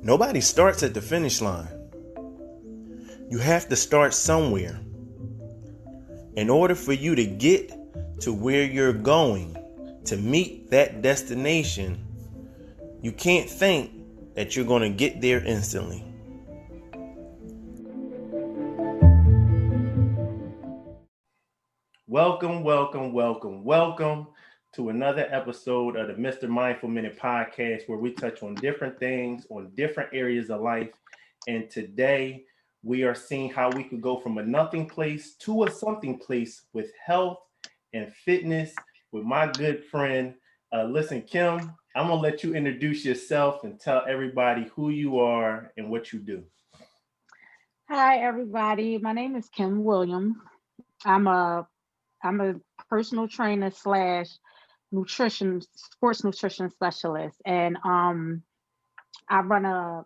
Nobody starts at the finish line. You have to start somewhere. In order for you to get to where you're going, to meet that destination, you can't think that you're going to get there instantly. Welcome to another episode of the Mr. Mindful Minute podcast, where we touch on different things, on different areas of life. And today we are seeing how we could go from a nothing place to a something place with health and fitness with my good friend. Listen, Kim, I'm going to let you introduce yourself and tell everybody who you are and what you do. Hi, everybody. My name is Kim Williams. I'm a personal trainer slash sports nutrition specialist, and I run a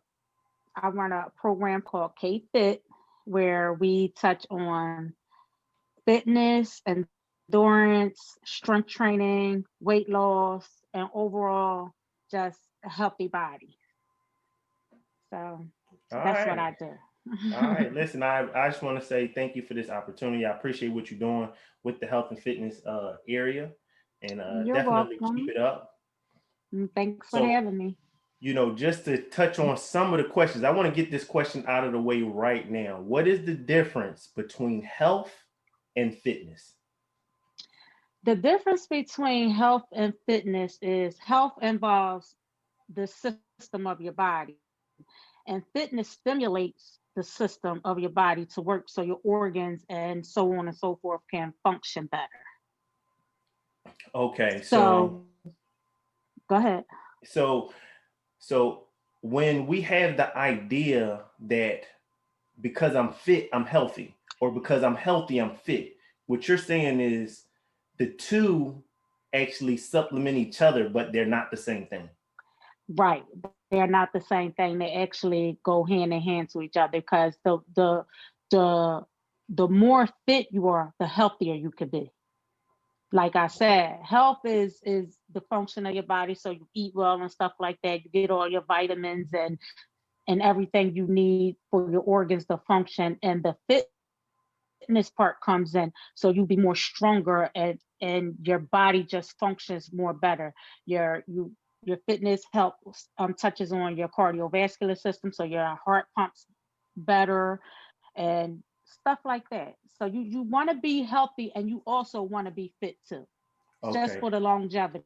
program called K Fit, where we touch on fitness, endurance, strength training, weight loss, and overall just a healthy body. So that's what I do. All right. Listen, I just want to say thank you for this opportunity. I appreciate what you're doing with the health and fitness area, and You're definitely welcome. keep it up. Thanks for having me. Just to touch on some of the questions, I want to get this question out of the way right now. What is the difference between health and fitness? The difference between health and fitness is health involves the system of your body, and fitness stimulates the system of your body to work so your organs and so on and so forth can function better. Okay, so go ahead. So when we have the idea that because I'm fit, I'm healthy, or because I'm healthy, I'm fit, what you're saying is the two actually supplement each other, but they're not the same thing. Right. They're not the same thing. They actually go hand in hand to each other, because the more fit you are, the healthier you could be. Like I said, health is the function of your body. So you eat well and stuff like that. You get all your vitamins and everything you need for your organs to function. And the fitness part comes in, so you be more stronger, and your body just functions more better. Your fitness helps touches on your cardiovascular system, so your heart pumps better and stuff like that. So you want to be healthy, and you also want to be fit too, just for the longevity.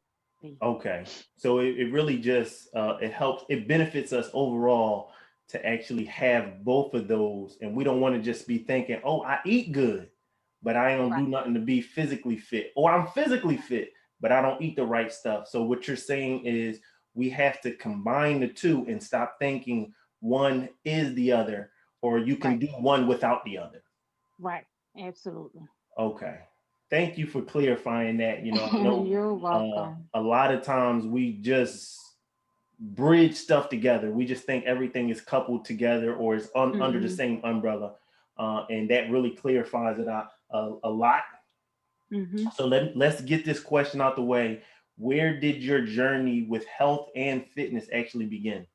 Okay, so it really just it helps, it benefits us overall to actually have both of those, and we don't want to just be thinking, oh, I eat good, but I don't do nothing to be physically fit, or I'm physically fit, but I don't eat the right stuff. So what you're saying is we have to combine the two and stop thinking one is the other, or you can do one without the other. Right. Absolutely. Okay. Thank you for clarifying that. I know You're welcome. a lot of times we just bridge stuff together. We just think everything is coupled together, or is under the same umbrella. And that really clarifies it out a lot. So let's get this question out the way. Where did your journey with health and fitness actually begin?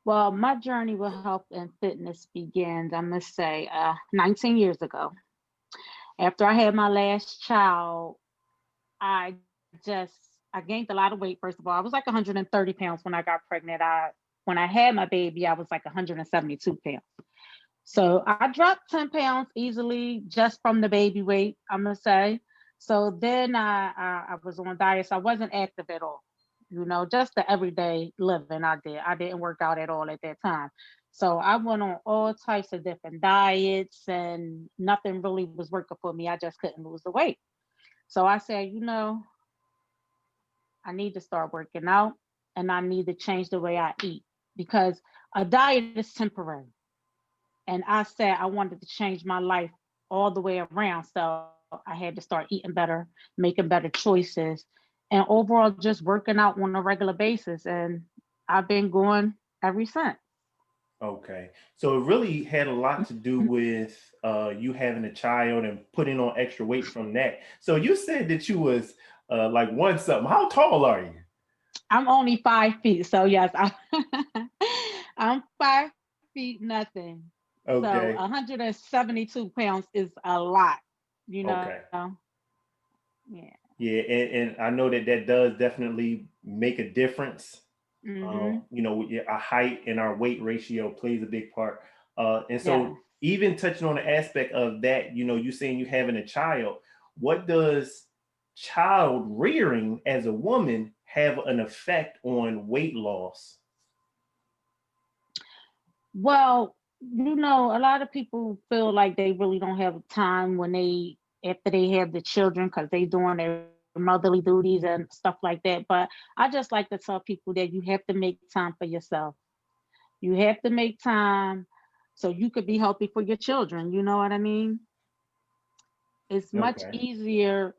Well, my journey with health and fitness begins, I must say, 19 years ago. After I had my last child, I just I gained a lot of weight. First of all, I was like 130 pounds when I got pregnant. When I had my baby, I was like 172 pounds. So I dropped 10 pounds easily just from the baby weight, I'm gonna say. So then I was on diet, so I wasn't active at all. Just the everyday living I did. I didn't work out at all at that time. So I went on all types of different diets, and nothing really was working for me. I just couldn't lose the weight. So I said, I need to start working out, and I need to change the way I eat, because a diet is temporary. And I said I wanted to change my life all the way around. So I had to start eating better, making better choices, and overall just working out on a regular basis. And I've been going ever since. Okay. So it really had a lot to do with you having a child and putting on extra weight from that. So you said that you was like one something. How tall are you? I'm only 5 feet, so yes, I'm 5 feet nothing. So Okay. 172 pounds is a lot, you know. Okay. Yeah. Yeah, and I know that that does definitely make a difference. Mm-hmm. You know, yeah, our height and our weight ratio plays a big part. And Yes. so, even touching on the aspect of that, you know, you saying you having a child, what does child rearing as a woman have an effect on weight loss? Well, a lot of people feel like they really don't have time when after they have the children because they doing their motherly duties and stuff like that. But I just like to tell people that you have to make time for yourself. You have to make time so you could be healthy for your children. You know what I mean? It's much Okay. easier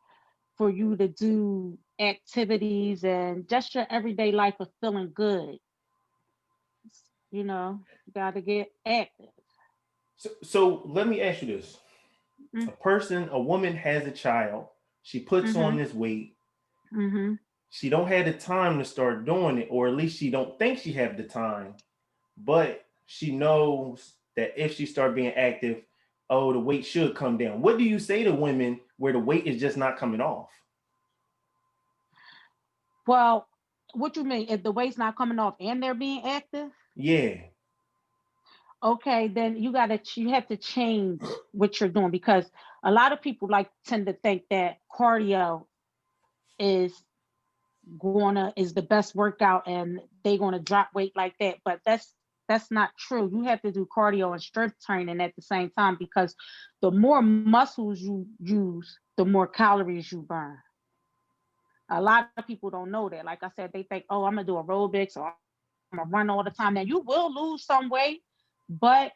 for you to do activities and just your everyday life of feeling good. You got to get active. So let me ask you this: a woman has a child, she puts on Mm-hmm. this weight, Mm-hmm. she don't have the time to start doing it, or at least she don't think she have the time, but she knows that if she start being active, oh, the weight should come down. What do you say to women where the weight is just not coming off? Well, what you mean? If the weight's not coming off and they're being active, Yeah. okay, then you have to change what you're doing because a lot of people like tend to think that cardio is is the best workout and they're gonna drop weight like that. But that's not true. You have to do cardio and strength training at the same time because the more muscles you use, the more calories you burn. A lot of people don't know that. Like I said, they think, oh, I'm gonna do aerobics or I'm gonna run all the time. Now you will lose some weight, but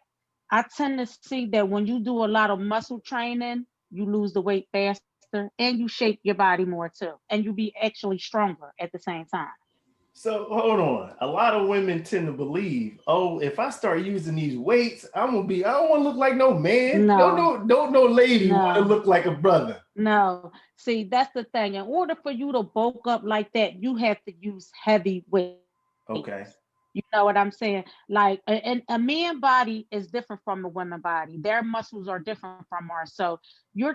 I tend to see that when you do a lot of muscle training, you lose the weight faster and you shape your body more too. And you be actually stronger at the same time. So hold on. A lot of women tend to believe, oh, if I start using these weights, I don't want to look like no man. No, Don't no lady want to no, look like a brother. no. See, that's the thing. In order for you to bulk up like that, you have to use heavy weights. Okay. You know what I'm saying? Like, and a man body is different from a woman body. Their muscles are different from ours. So you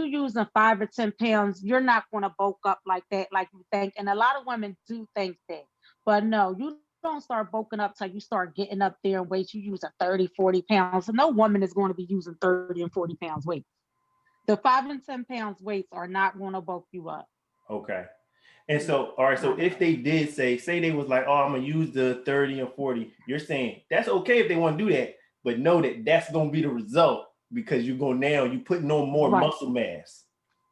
using 5 or 10 pounds. You're not going to bulk up like that, like you think. And a lot of women do think that, but no, you don't start bulking up till you start getting up there in weight. You using 30, 40 pounds. So no woman is going to be using 30 and 40 pounds weight. The 5 and 10 pounds weights are not going to bulk you up. Okay. And Yeah, so, all right. So not at if all. they did say they was like, oh, I'm gonna use the 30 and 40, you're saying that's okay if they want to do that, but know that that's gonna be the result because you putting on more Right, muscle mass.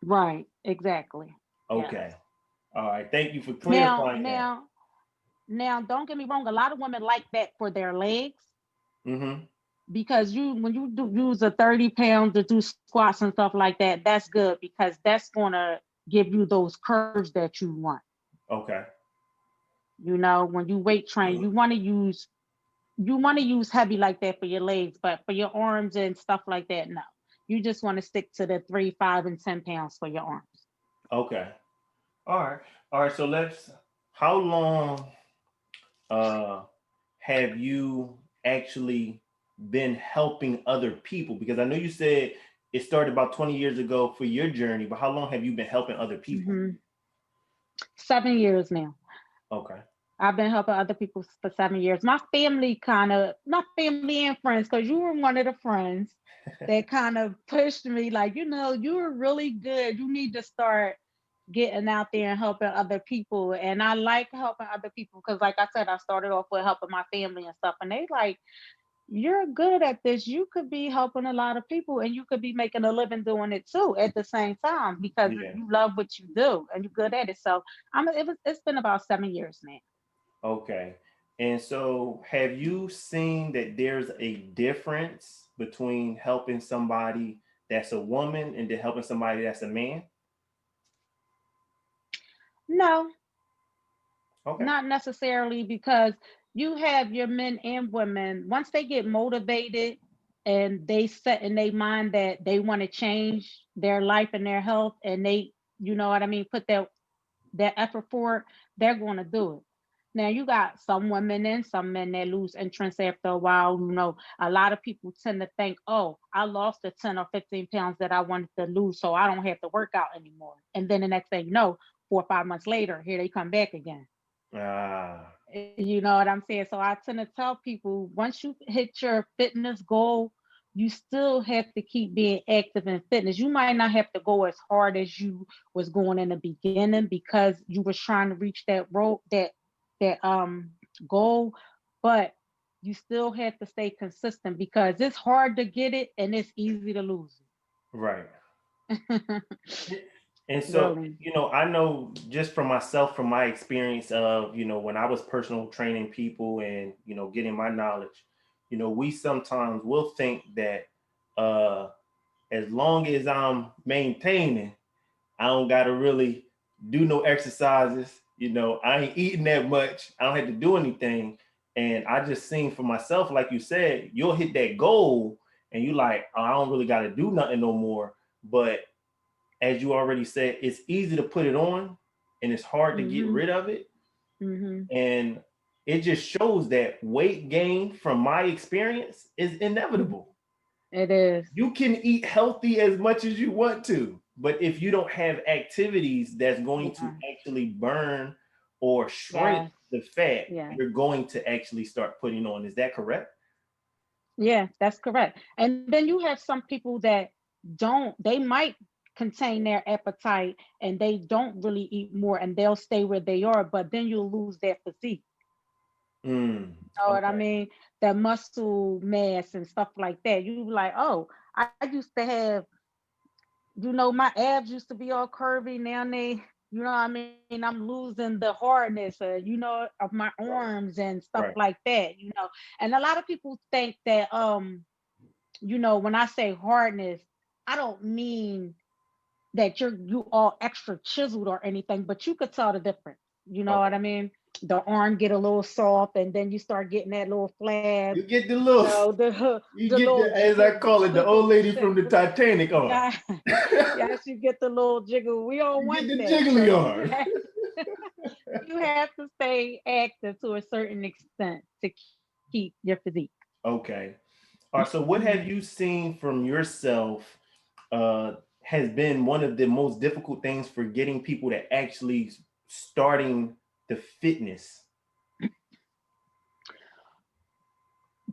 right, exactly. Yes. Okay. All right. Thank you for Now, clarifying that. now, now, don't get me wrong. A lot of women like that for their legs Mm-hmm. because when you do use a 30 pound to do squats and stuff like that, that's good because that's gonna give you those curves that you want. Okay. When you weight train, you want to use heavy like that for your legs, but for your arms and stuff like that, no. You just want to stick to the 3, 5, and 10 pounds for your arms. Okay. All right. All right. So how long uh have you actually been helping other people? Because I know you said it started about 20 years ago for your journey, but how long have you been helping other people? Hmm. 7 years now. Okay. I've been helping other people for 7 years. My family and friends, because you were one of the friends that kind of pushed me, like, you were really good. You need to start getting out there and helping other people. And I like helping other people because, like I said, I started off with helping my family and stuff. And they like, you're good at this. You could be helping a lot of people and you could be making a living doing it too at the same time because Yeah. you love what you do and you're good at it. So it's been about 7 years now. Okay. And so have you seen that there's a difference between helping somebody that's a woman and then helping somebody that's a man? No, Okay. not necessarily because you have your men and women, once they get motivated and they set in their mind that they want to change their life and their health and they, you know what I mean, put that effort for it, they're going to do it. Now you got some women and some men that lose interest after a while. You know, a lot of people tend to think, oh, I lost the 10 or 15 pounds that I wanted to lose, so I don't have to work out anymore. And then the next thing you know, 4 or 5 months later, here they come back again. Ah, You know what I'm saying? So I tend to tell people, once you hit your fitness goal, you still have to keep being active in fitness. You might not have to go as hard as you was going in the beginning because you was trying to reach that road, that goal, but you still have to stay consistent because it's hard to get it and it's easy to lose right. it. And so, Really. I know just from myself, from my experience of, when I was personal training people and, getting my knowledge, we sometimes will think that uh, as long as I'm maintaining, I don't got to really do no exercises. I ain't eating that much. I don't have to do anything. And I just seen for myself, like you said, you'll hit that goal and you like, oh, I don't really got to do nothing no more. But as you already said, it's easy to put it on and it's hard to get Mm-hmm. rid of it. Mm-hmm. And it just shows that weight gain, from my experience, is inevitable. It is. You can eat healthy as much as you want to, but if you don't have activities that's going to Yeah. actually burn or shrink Yes. the fat, Yeah. you're going to actually start putting on. Is that correct? Yeah, that's correct. And then you have some people that they might contain their appetite and they don't really eat more and they'll stay where they are, but then you'll lose their physique. Know what I Okay. mean? That muscle mass and stuff like that. You be like, oh, I used to have, my abs used to be all curvy. Now what I mean? I'm losing the hardness, of my Right. arms and stuff Right. like that. And a lot of people think that, when I say hardness, I don't mean that you all extra chiseled or anything, but you could tell the difference. You know what Okay. I mean? The arm get a little soft, and then you start getting that little flab. You get the little, The you the get little the, as I call it, the old jiggle lady from shake. the Titanic arm. Yeah, yes, you get the little jiggle. We don't You get want the that. So jiggly arm. you have to stay active to a certain extent to keep your physique. Okay. All right. So, what have Mhm. you seen from yourself has been one of the most difficult things for getting people to actually starting the fitness?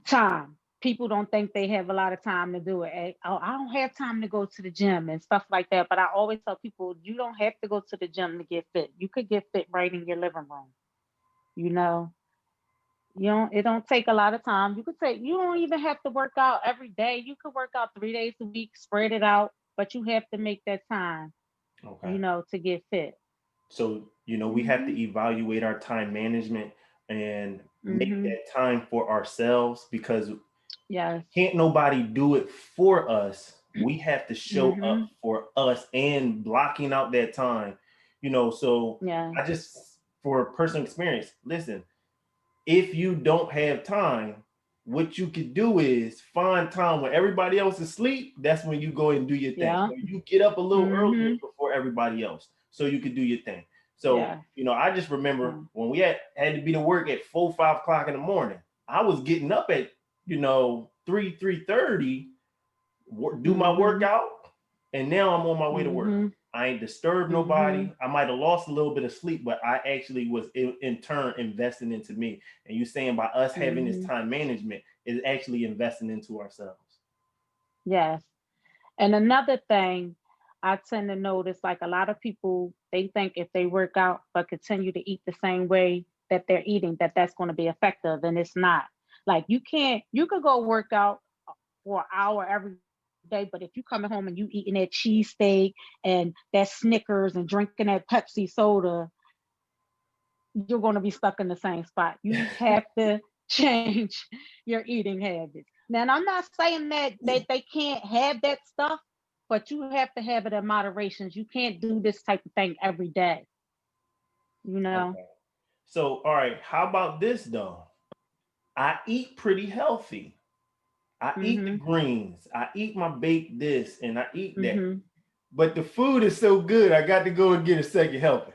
Time. People don't think they have a lot of time to do it. Oh, I don't have time to go to the gym and stuff like that. But I always tell people, you don't have to go to the gym to get fit. You could get fit right in your living room. You know, it don't take a lot of time. You don't even have to work out every day. You could work out 3 days a week, spread it out, but you have to make that time, Okay. to get fit. So, we have to Hmm. evaluate our time management and make Hmm. that time for ourselves, because Yes. can't nobody do it for us. We have to show up Hmm. for us and blocking out that time. So Yeah. I just, for personal experience, listen, if you don't have time, what you could do is find time when everybody else is asleep. That's when you go and do your thing. Yeah. Or you get up a little earlier Hmm. before everybody else so you could do your thing. So, Yeah. I just remember Mm. when we had to be to work at 4, 5 o'clock in the morning, I was getting up at, 3:30, do my Hmm. workout, and now I'm on my way to work. Hmm. I ain't disturbed Hmm. nobody. I might have lost a little bit of sleep, but I actually was in turn investing into me. And you saying by us having this Hmm. time management is actually investing into ourselves. Yes. And another thing I tend to notice, like a lot of people, they think if they work out but continue to eat the same way that they're eating, that that's going to be effective, and it's not. Like you could go work out for an hour every day, but if you coming home and you eating that cheesesteak and that Snickers and drinking that Pepsi soda, you're going to be stuck in the same spot. You have to change your eating habits. Now, and I'm not saying that they can't have that stuff, but you have to have it in moderation. You can't do this type of thing every day, you know? Okay. So, all right, how about this though? I eat pretty healthy. I eat the Mm-hmm. greens. I eat my baked this and I eat that. Mm-hmm. But the food is so good, I got to go and get a second helping.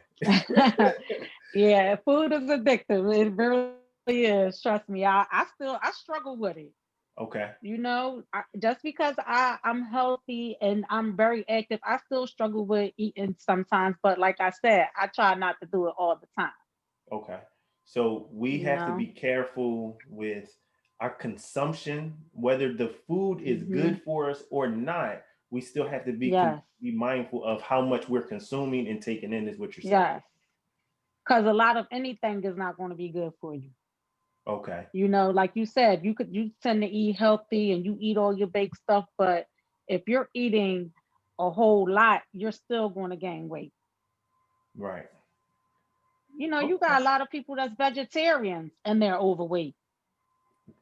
Yeah, food is addictive. It really is. Trust me. I struggle with it. Okay. Just because I'm healthy and I'm very active, I still struggle with eating sometimes. But like I said, I try not to do it all the time. Okay. So we You have to be know. careful with our consumption, whether the food is Hmm. good for us or not. We still have to Yes. be mindful of how much we're consuming and taking in, is what you're saying. Yes. Because a lot of anything is not going to be good for you. Okay. Like you said, you tend to eat healthy and you eat all your baked stuff, but if you're eating a whole lot, you're still going to gain weight. Right. You Okay. got a lot of people that's vegetarians and they're overweight.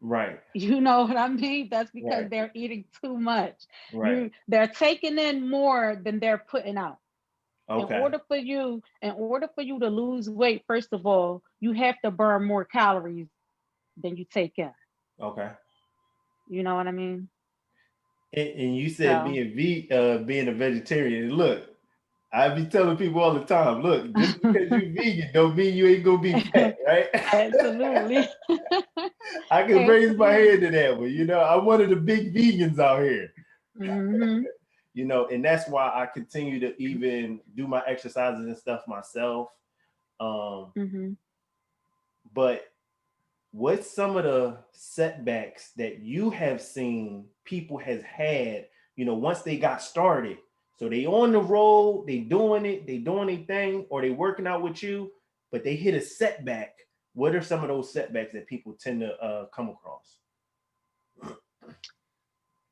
Right. You know what I mean? That's because Right. they're eating too much. Right. They're taking in more than they're putting out. Okay. In order for you to lose weight, first of all, you have to burn more calories than you take in. Okay. You know what I mean? And you said So being a vegetarian. Look, I be telling people all the time, look, just because you vegan don't mean you ain't gonna be fat, right? absolutely. I can raise my Absolutely. hand to that one. I'm one of the big vegans out here. Hmm. And that's why I continue to even do my exercises and stuff myself. Um, Hmm. but what's some of the setbacks that you have seen people has had, once they got started? So they on the road, they doing it, they doing their thing, or they working out with you, but they hit a setback. What are some of those setbacks that people tend to come across?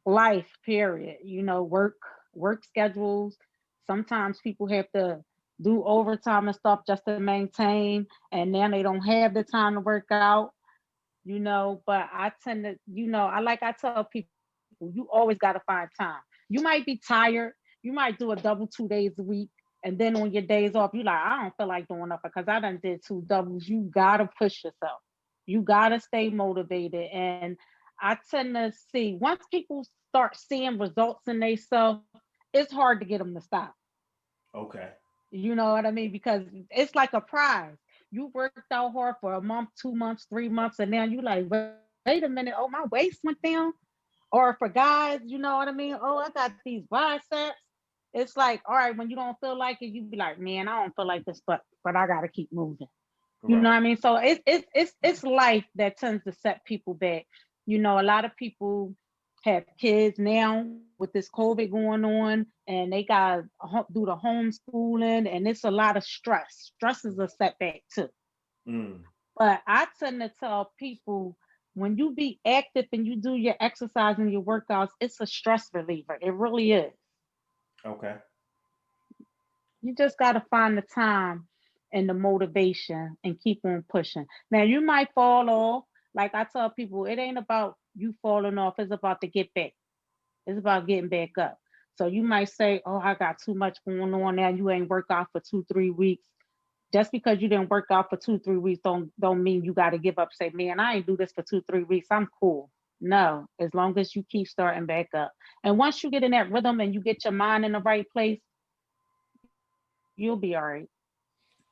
Life, period. Work schedules. Sometimes people have to do overtime and stuff just to maintain, and now they don't have the time to work out. But I tend to, I tell people, you always got to find time. You might be tired, you might do a double 2 days a week, and then on your days off, you like, I don't feel like doing nothing because I done did two doubles. You gotta push yourself. You gotta stay motivated. And I tend to see once people start seeing results in themselves, it's hard to get them to stop. Okay. You know what I mean? Because it's like a prize. You worked out hard for a month, 2 months, 3 months, and now you like, wait a minute, oh, my waist went down. Or for guys, you know what I mean? Oh, I got these biceps. It's like, all right, when you don't feel like it, you be like, man, I don't feel like this, but I gotta keep moving. You know what Right. I mean? So it's life that tends to set people back. A lot of people have kids now with this COVID going on, and they got to do the homeschooling, and it's a lot of stress. Stress is a setback too. Mm. But I tend to tell people when you be active and you do your exercise and your workouts, it's a stress reliever. It really is. Okay. You just got to find the time and the motivation and keep on pushing. Now, you might fall off. Like I tell people, it ain't about you falling off, it's about to get back. It's about getting back up. So you might say, oh, I got too much going on now. You ain't work out for 2, 3 weeks. Just because you didn't work out for 2, 3 weeks don't mean you got to give up. Say, man, I ain't do this for 2, 3 weeks. I'm cool. No, as long as you keep starting back up. And once you get in that rhythm and you get your mind in the right place, you'll be all right.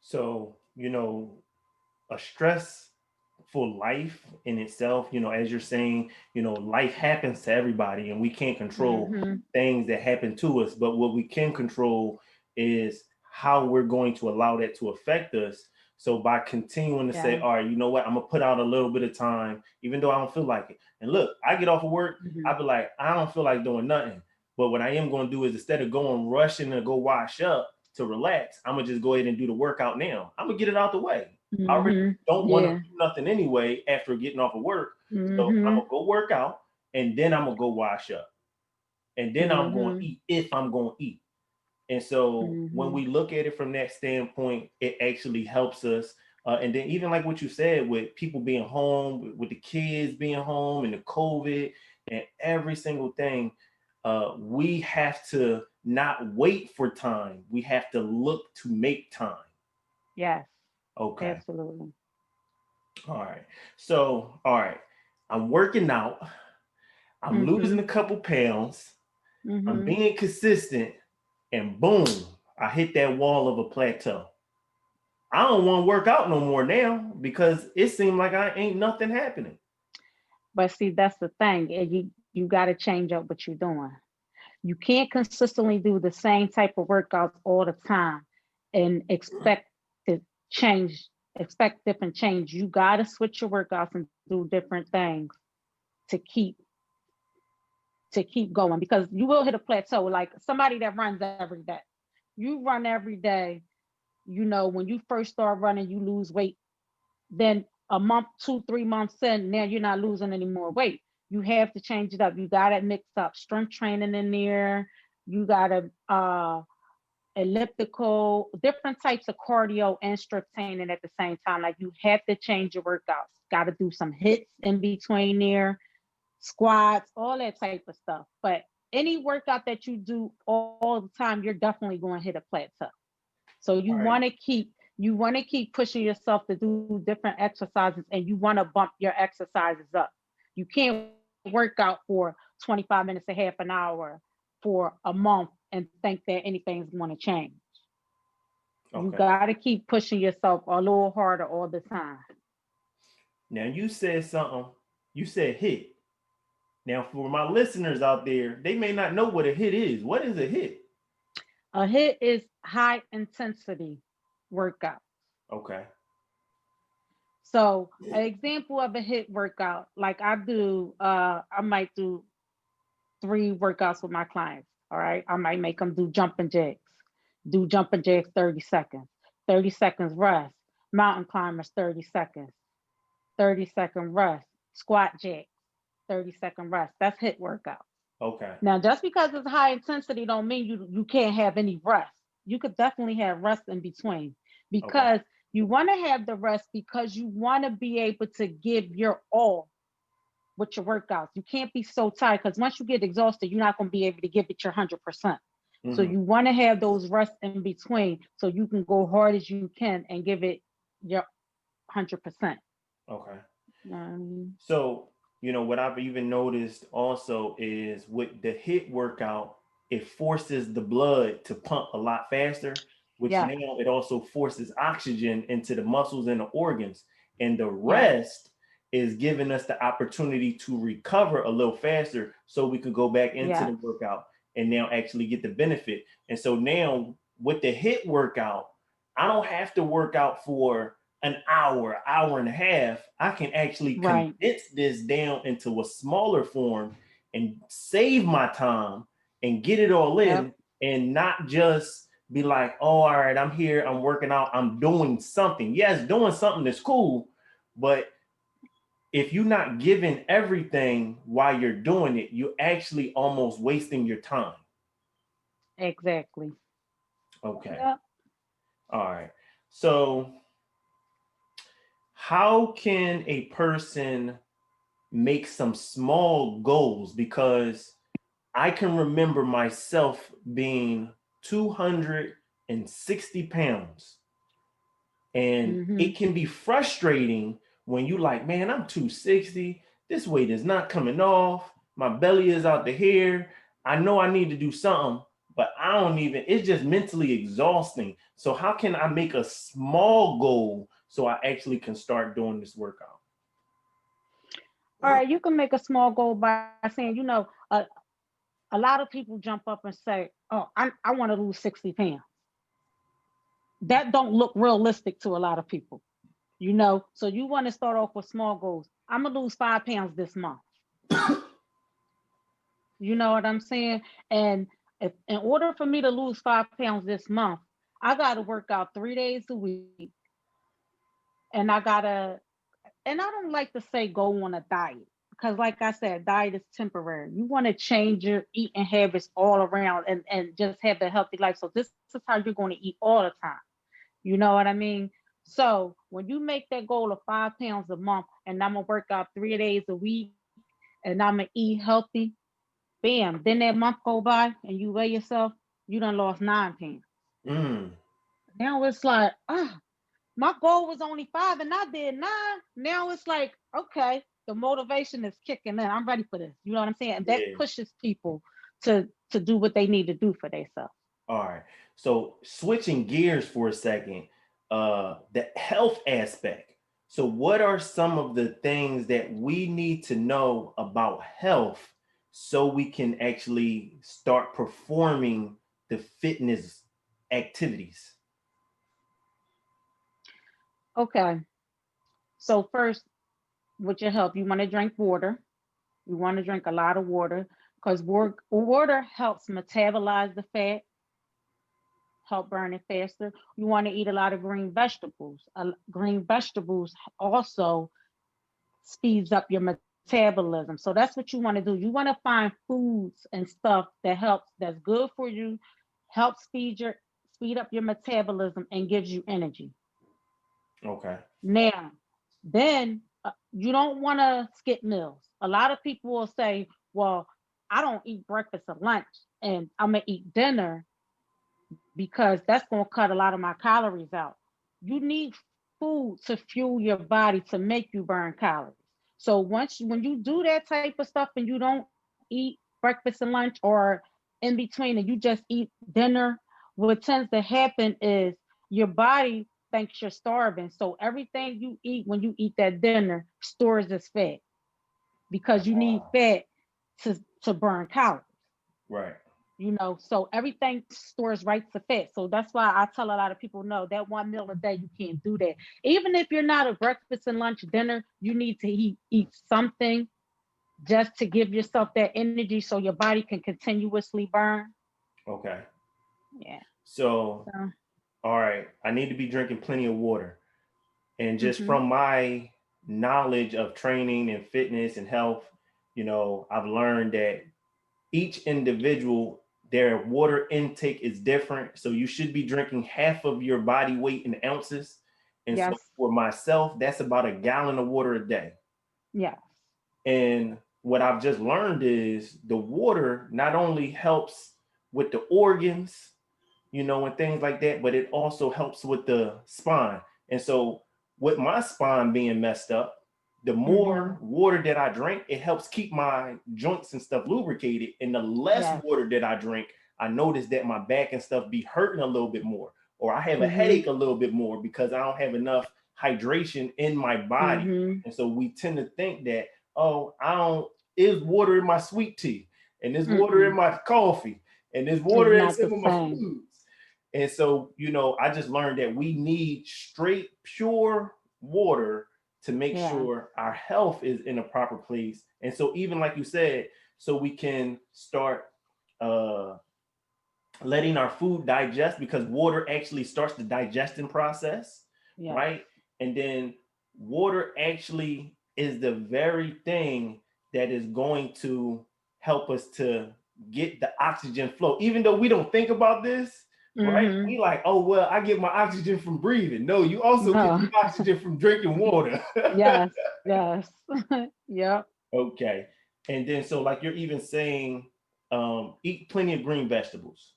So, a stressful life in itself, as you're saying, life happens to everybody and we can't control Hmm. things that happen to us. But what we can control is how we're going to allow that to affect us. So by continuing to say, Yeah. all right, you know what, I'm gonna put out a little bit of time, even though I don't feel like it. And look, I get off of work, Hmm. I be like, I don't feel like doing nothing. But what I am going to do is instead of going rushing to go wash up to relax, I'm gonna just go ahead and do the workout now. I'm gonna get it out the way. I already Hmm. don't want to Yeah. do nothing anyway after getting off of work. So I'm Hmm. gonna go work out and then I'm gonna go wash up. And then I'm gonna Hmm. eat if I'm gonna eat. And so when Hmm. we look at it from that standpoint, it actually helps us. And then even like what you said, with people being home, with the kids being home and the COVID and every single thing, we have to not wait for time. We have to look to make time. Yes, Okay. absolutely. All right. So, all right. I'm working out. I'm losing Hmm. a couple pounds. I'm Hmm. being consistent. And boom, I hit that wall of a plateau. I don't want to work out no more now because it seemed like I ain't nothing happening. But see, that's the thing. And you got to change up what you're doing. You can't consistently do the same type of workouts all the time and expect to change, expect different change. You got to switch your workouts and do different things to keep going, because you will hit a plateau. Like somebody that runs every day, you run every day, you know, when you first start running, you lose weight. Then a month, 2, 3 months in, now you're not losing any more weight. You have to change it up. You got to mix up strength training in there. You got to elliptical, different types of cardio and strength training at the same time. Like you have to change your workouts. Got to do some hits in between there, squats, all that type of stuff. But any workout that you do all the time, you're definitely going to hit a plateau. So All right. you want to keep pushing yourself to do different exercises, and you want to bump your exercises up. You can't work out for 25 minutes to half an hour for a month and think that anything's going to change. You Okay. got to keep pushing yourself a little harder all the time. Now you said something. You said hit. Now for my listeners out there, they may not know what a hit is. What is a hit? A hit is high intensity workout. Okay. So an example of a hit workout, like I might do 3 workouts with my clients. All right. I might make them do jumping jacks, 30 seconds, 30 seconds rest, mountain climbers, 30 seconds, 30-second rest, squat jacks, 30-second rest. That's hit workout. Okay. Now, just because it's high intensity don't mean you can't have any rest. You could definitely have rest in between, Okay. because you want to have the rest because you want to be able to give your all with your workouts. You can't be so tired, because once you get exhausted, you're not going to be able to give it your 100%. So you want to have those rests in between so you can go hard as you can and give it your 100%. Okay. Um, So, what I've even noticed also is with the hit workout, it forces the blood to pump a lot faster, which yeah, now it also forces oxygen into the muscles and the organs. And the yeah, rest is giving us the opportunity to recover a little faster so we could go back into yeah, the workout and now actually get the benefit. And so now with the hit workout, I don't have to work out for an hour and a half. I can actually right. condense this down into a smaller form and save my time and get it all Yep. in, and not just be like, oh, all right, I'm here, I'm working out, I'm doing something. Yes, doing something is cool, but if you're not giving everything while you're doing it, you're actually almost wasting your time. Exactly. Okay. Yep. All right. So, how can a person make some small goals? Because I can remember myself being 260 pounds, and Mm-hmm. it can be frustrating when you like, man, I'm 260. This weight is not coming off. My belly is out the hair. I know I need to do something, but I don't even, it's just mentally exhausting. So how can I make a small goal so I actually can start doing this workout? All right, you can make a small goal by saying, a lot of people jump up and say, "Oh, I want to lose 60 pounds." That don't look realistic to a lot of people, So you want to start off with small goals. I'm gonna lose 5 pounds this month. You know what I'm saying? And if in order for me to lose 5 pounds this month, I got to work out 3 days a week, and and I don't like to say go on a diet, because like I said, diet is temporary. You want to change your eating habits all around and just have a healthy life. So this is how you're going to eat all the time. You know what I mean? So when you make that goal of 5 pounds a month, and I'm gonna work out 3 days a week, and I'm gonna eat healthy, bam, then that month go by and you weigh yourself, you done lost 9 pounds. Mm, Now it's like, my goal was only 5 and I did 9. Now it's like, okay, the motivation is kicking in. I'm ready for this. You know what I'm saying? And that yeah. pushes people to do what they need to do for themselves. All right. So switching gears for a second, the health aspect. So what are some of the things that we need to know about health so we can actually start performing the fitness activities? Okay. So first, with your health, you want to drink water. You want to drink a lot of water because water helps metabolize the fat, help burn it faster. You want to eat a lot of green vegetables. Green vegetables also speeds up your metabolism. So that's what you want to do. You want to find foods and stuff that helps, that's good for you, helps speed up your metabolism and gives you energy. Okay. Now, then you don't want to skip meals. A lot of people will say, well, I don't eat breakfast or lunch and I'm going to eat dinner because that's going to cut a lot of my calories out. You need food to fuel your body to make you burn calories. So when you do that type of stuff and you don't eat breakfast and lunch or in between and you just eat dinner, what tends to happen is your body thinks you're starving. So everything you eat when you eat that dinner stores as fat because you need fat to burn calories. Right. So everything stores right to fat. So that's why I tell a lot of people, no, that one meal a day, you can't do that. Even if you're not a breakfast and lunch dinner, you need to eat something just to give yourself that energy so your body can continuously burn. Okay. Yeah. So, So, all right, I need to be drinking plenty of water. And just hmm from my knowledge of training and fitness and health, I've learned that each individual, their water intake is different. So you should be drinking half of your body weight in ounces. And so yes. for myself, that's about a gallon of water a day. Yes. And what I've just learned is the water not only helps with the organs, and things like that, but it also helps with the spine. And so with my spine being messed up, the hmm more water that I drink, it helps keep my joints and stuff lubricated. And the less Yes. water that I drink, I notice that my back and stuff be hurting a little bit more, or I have a hmm headache a little bit more because I don't have enough hydration in my body. hmm And so we tend to think that, oh, I don't, is water in my sweet tea, and there's water in Mm-mm. my coffee, and there's It's water in not the some of my same. foods. And so, I just learned that we need straight, pure water to make Yeah. sure our health is in a proper place. And so, even like you said, so we can start uh, letting our food digest, because water actually starts the digestion process, Yes. right? And then water actually is the very thing that is going to help us to get the oxygen flow. Even though we don't think about this, right? hmm We like, oh, well, I get my oxygen from breathing. No, you also get No. the oxygen from drinking water. Yes. Yes. Yep. Okay. And then, so like you're even saying, eat plenty of green vegetables.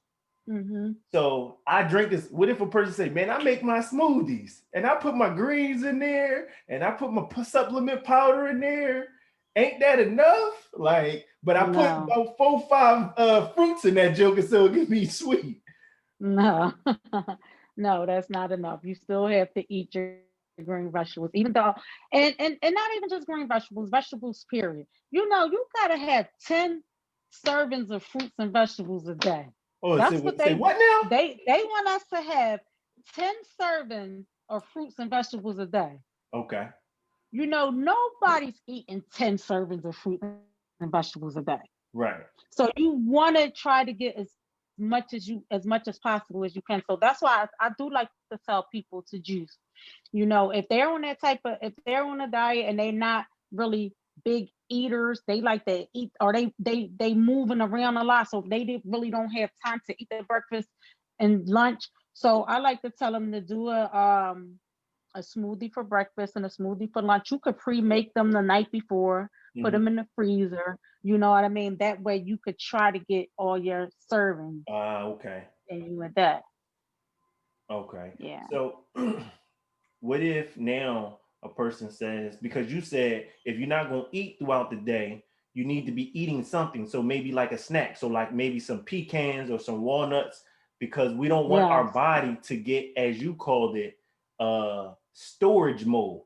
hmm So I drink this. What if a person say, "Man, I make my smoothies and I put my greens in there and I put my supplement powder in there. Ain't that enough?" Like, but I put No. about 4, 5 fruits in that joker so it can be sweet. No. No, that's not enough. You still have to eat your green vegetables, even though and not even just green vegetables, vegetables period. You gotta have 10 servings of fruits and vegetables a day. Oh, That's what say what now? they want us to have 10 servings of fruits and vegetables a day. Okay, Nobody's eating 10 servings of fruit and vegetables a day. right. So you want to try to get as much as possible as you can. So that's why I do like to tell people to juice. If they're on if they're on a diet and they're not really big eaters, they like to eat, or they moving around a lot, so really don't have time to eat their breakfast and lunch. So I like to tell them to do a smoothie for breakfast and a smoothie for lunch. You could pre-make them the night before, put Mm-hmm. them in the freezer. You know what I mean? That way you could try to get all your servings Okay, and you with that. okay. Yeah. So, what if now a person says, because you said if you're not going to eat throughout the day, you need to be eating something. So maybe like a snack. So like maybe some pecans or some walnuts, because we don't want our Yes. body to get, as you called it, storage mode.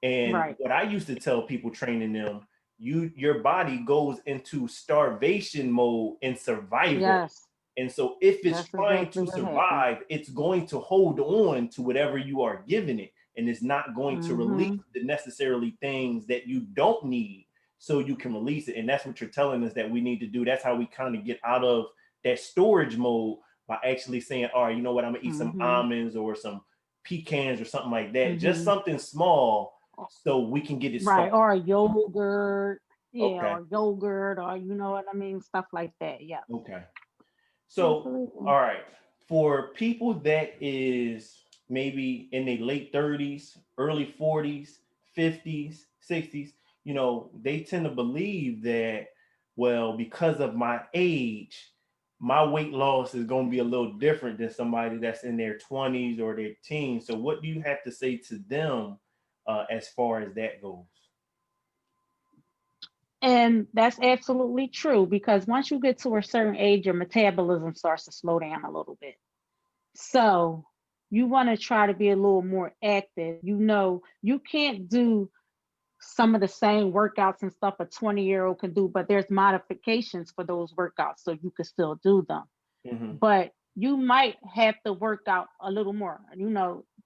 And Right. what I used to tell people training them, your body goes into starvation mode and survival. Yes. And so if it's That's trying exactly to what happened. survive, it's going to hold on to whatever you are giving it. And it's not going to release Mm-hmm. the necessarily things that you don't need so you can release it. And that's what you're telling us that we need to do. That's how we kind of get out of that storage mode by actually saying, all right, you know what, I'm gonna eat some Mm-hmm. almonds or some pecans or something like that. Just Mm-hmm. something small so we can get it Right. started. Or yogurt. Yeah, Okay. or yogurt, or you know what I mean? Stuff like that. Yeah. Okay. So, Absolutely. all right, for people that is maybe in their late 30s, early 40s, 50s, 60s, they tend to believe that, well, because of my age, my weight loss is going to be a little different than somebody that's in their 20s or their teens. So, what do you have to say to them as far as that goes? And that's absolutely true because once you get to a certain age, your metabolism starts to slow down a little bit. So you want to try to be a little more active. You can't do some of the same workouts and stuff a 20-year-old can do, but there's modifications for those workouts so you can still do them. Mm-hmm. But you might have to work out a little more.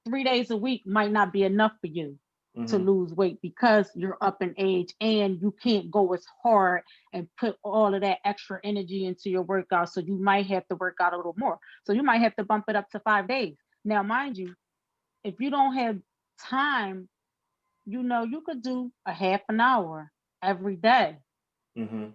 3 days a week might not be enough for you to Mm-hmm. lose weight because you're up in age and you can't go as hard and put all of that extra energy into your workout. So you might have to work out a little more. So you might have to bump it up to 5 days. Now, mind you, if you don't have time, you could do a half an hour every day. Mm-hmm.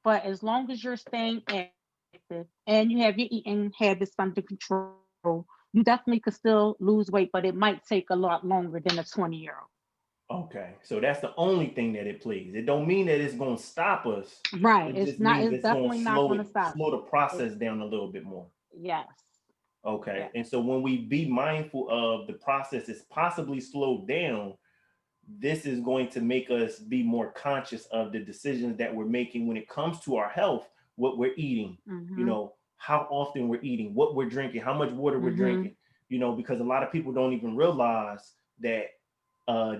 But as long as you're staying active and you have your eating habits under control, you definitely could still lose weight, but it might take a lot longer than a 20-year-old. Okay, so that's the only thing that it plays. It don't mean that it's going to stop us. Right. It It's just not, means it's it's going to definitely not slow going it, to stop slow the you. process down a little bit more. Yes. Okay, Yes. and so when we be mindful of the process is possibly slowed down, this is going to make us be more conscious of the decisions that we're making when it comes to our health, what we're eating, Mm-hmm. how often we're eating, what we're drinking, how much water we're Mm-hmm. drinking, because a lot of people don't even realize that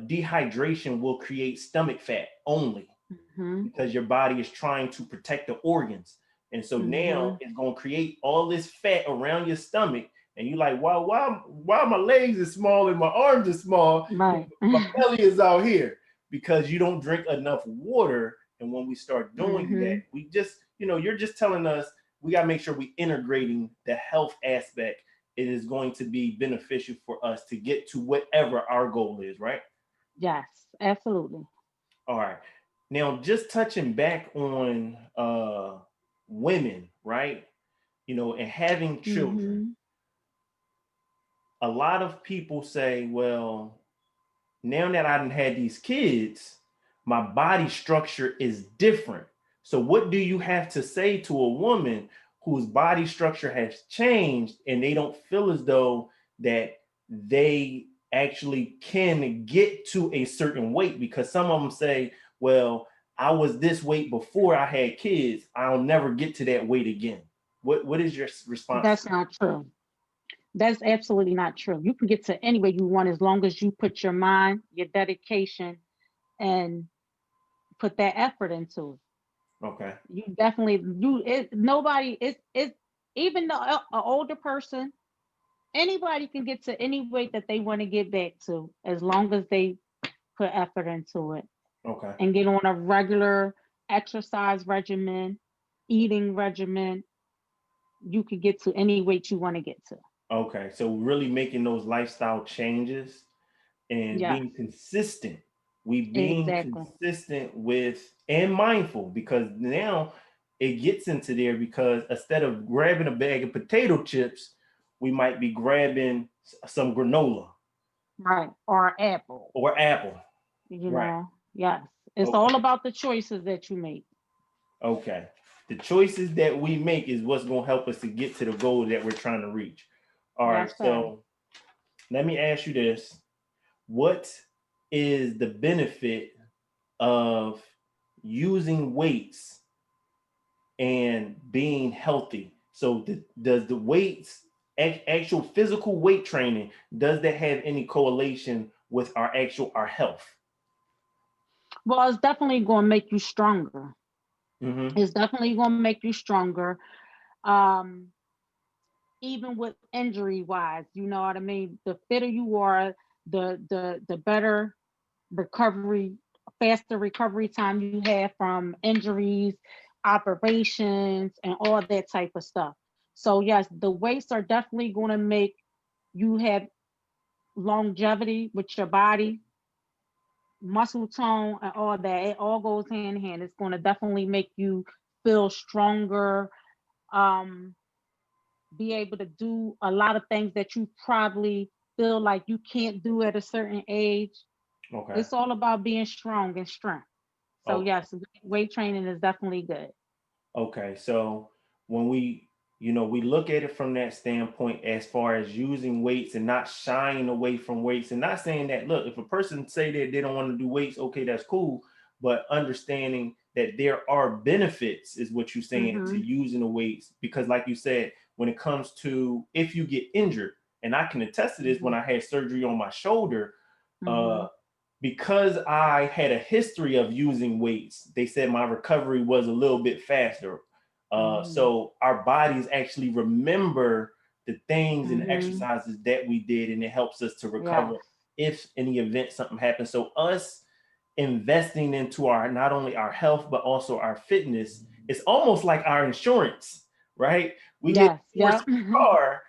dehydration will create stomach fat only Mm-hmm. because your body is trying to protect the organs. And so now Mm-hmm. it's going to create all this fat around your stomach. And you're like, wow, why my legs are small and my arms are small? Right. My belly is out here because you don't drink enough water. And when we start doing that, Mm-hmm. we just, you're just telling us we got to make sure we integrating the health aspect. It is going to be beneficial for us to get to whatever our goal is, right? Yes, absolutely. All right. Now, just touching back on women, right? And having children. Mm-hmm. A lot of people say, well, now that I done had these kids, my body structure is different. So, what do you have to say to a woman whose body structure has changed and they don't feel as though that they actually can get to a certain weight? Because some of them say, well, I was this weight before I had kids. I'll never get to that weight again. What is your response to That's not true. That's absolutely not true. You can get to any way you want as long as you put your mind, your dedication, and put that effort into it. that? Okay. You definitely you it nobody it's even the a older person, anybody can get to any weight that they want to get back to as long as they put effort into it Okay. and get on a regular exercise regimen, eating regimen. You could get to any weight you want to get to. Okay. So really making those lifestyle changes and Yes, being consistent. We being exactly. consistent with and mindful because now it gets into there because instead of grabbing a bag of potato chips, we might be grabbing some granola Right. Or apple, or apple. Right. Yes. It's Okay. all about the choices that you make. Okay. The choices that we make is what's going to help us to get to the goal that we're trying to reach. All right. That's fair. So let me ask you this. What is the benefit of using weights and being healthy? So does the weights actual physical weight training, does that have any correlation with our health? Well, it's definitely going to make you stronger. Mm-hmm. It's definitely going to make you stronger. Um, Even with injury wise, you know what I mean? The fitter you are, the better recovery, faster recovery time you have from injuries, operations, and all that type of stuff. So yes, the weights are definitely going to make you have longevity with your body, muscle tone, and all that. It all goes hand in hand. It's going to definitely make you feel stronger, um, be able to do a lot of things that you probably feel like you can't do at a certain age. Okay. It's all about being strong and strength. So Okay. yes, weight training is definitely good. Okay. So when we look at it from that standpoint, as far as using weights and not shying away from weights, and not saying that, look, if a person say that they don't want to do weights, okay, that's cool. But understanding that there are benefits is what you're saying to Mm-hmm. using the weights, because like you said, when it comes to if you get injured, and I can attest to this, when Mm-hmm. I had surgery on my shoulder, Mm-hmm. uh, because I had a history of using weights, they said my recovery was a little bit faster. Mm-hmm. So our bodies actually remember the things and Mm-hmm. exercises that we did, and it helps us to recover Yes. if in the event something happens. So us investing into our not only our health but also our fitness, it's almost like our insurance, right? We get Yes. insurance Yep. in the car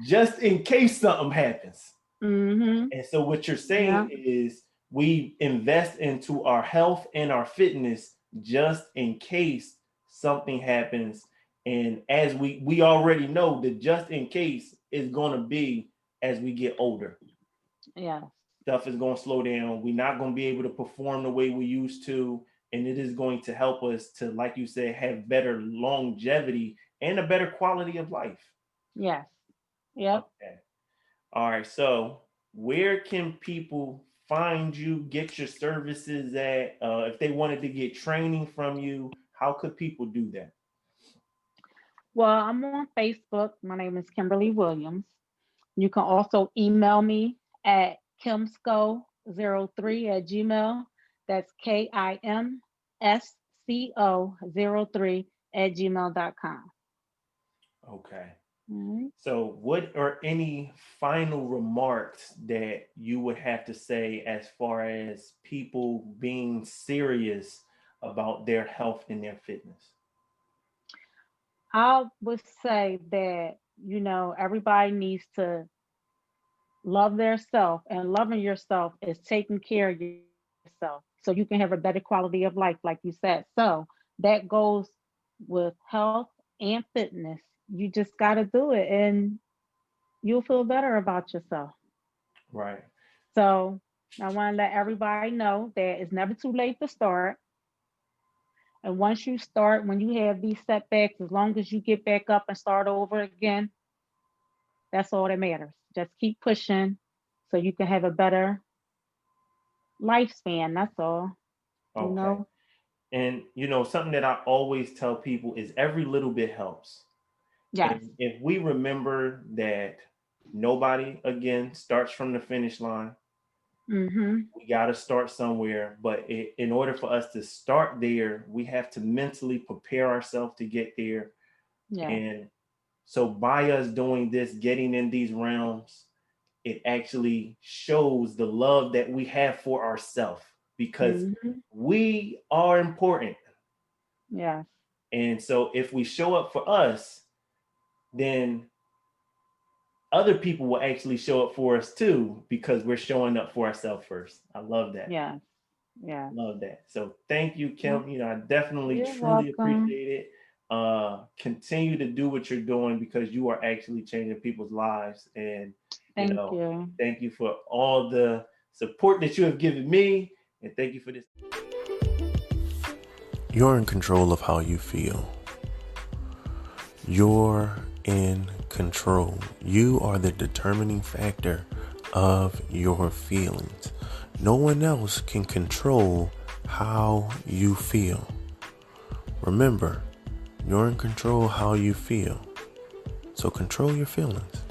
just in case something happens. Mm-hmm. And so what you're saying Yep. is we invest into our health and our fitness just in case something happens. And as we already know, that just in case is going to be as we get older. Yes. Stuff is going to slow down. We're not going to be able to perform the way we used to. And it is going to help us to, like you said, have better longevity and a better quality of life. Yes. Yep. Okay. All right. So, where can people find you, get your services at? If they wanted to get training from you, how could people do that? Well, I'm on Facebook. My name is Kimberly Williams. You can also email me at kimsco03 at gmail. That's KIMSCO03 at gmail.com. Okay. Mhm. So, what are any final remarks that you would have to say as far as people being serious about their health and their fitness? I would say that, everybody needs to love their self, and loving yourself is taking care of yourself so you can have a better quality of life, like you said. So that goes with health and fitness. You just got to do it and you'll feel better about yourself. Right. So I want to let everybody know that it's never too late to start. And once you start, when you have these setbacks, as long as you get back up and start over again, that's all that matters. Just keep pushing so you can have a better lifespan. That's all, you Okay. know? And something that I always tell people is every little bit helps. Yes. And if we remember that nobody again starts from the finish line, Mm-hmm. we got to start somewhere. But in order for us to start there, we have to mentally prepare ourselves to get there. Yes. And so by us doing this, getting in these realms, it actually shows the love that we have for ourselves, because Mm-hmm. we are important. Yes. And so if we show up for us, then other people will actually show up for us too, because we're showing up for ourselves first. I love that. Yes. Yes. Love that. So thank you, Yep. Kim. I definitely You're truly welcome. appreciate it. Continue to do what you're doing, because you are actually changing people's lives. And you Thank know, you. thank you for all the support that you have given me, and thank you for this. You're in control of how you feel. You're in control. You are the determining factor of your feelings. No one else can control how you feel. Remember, you're in control how you feel. So control your feelings.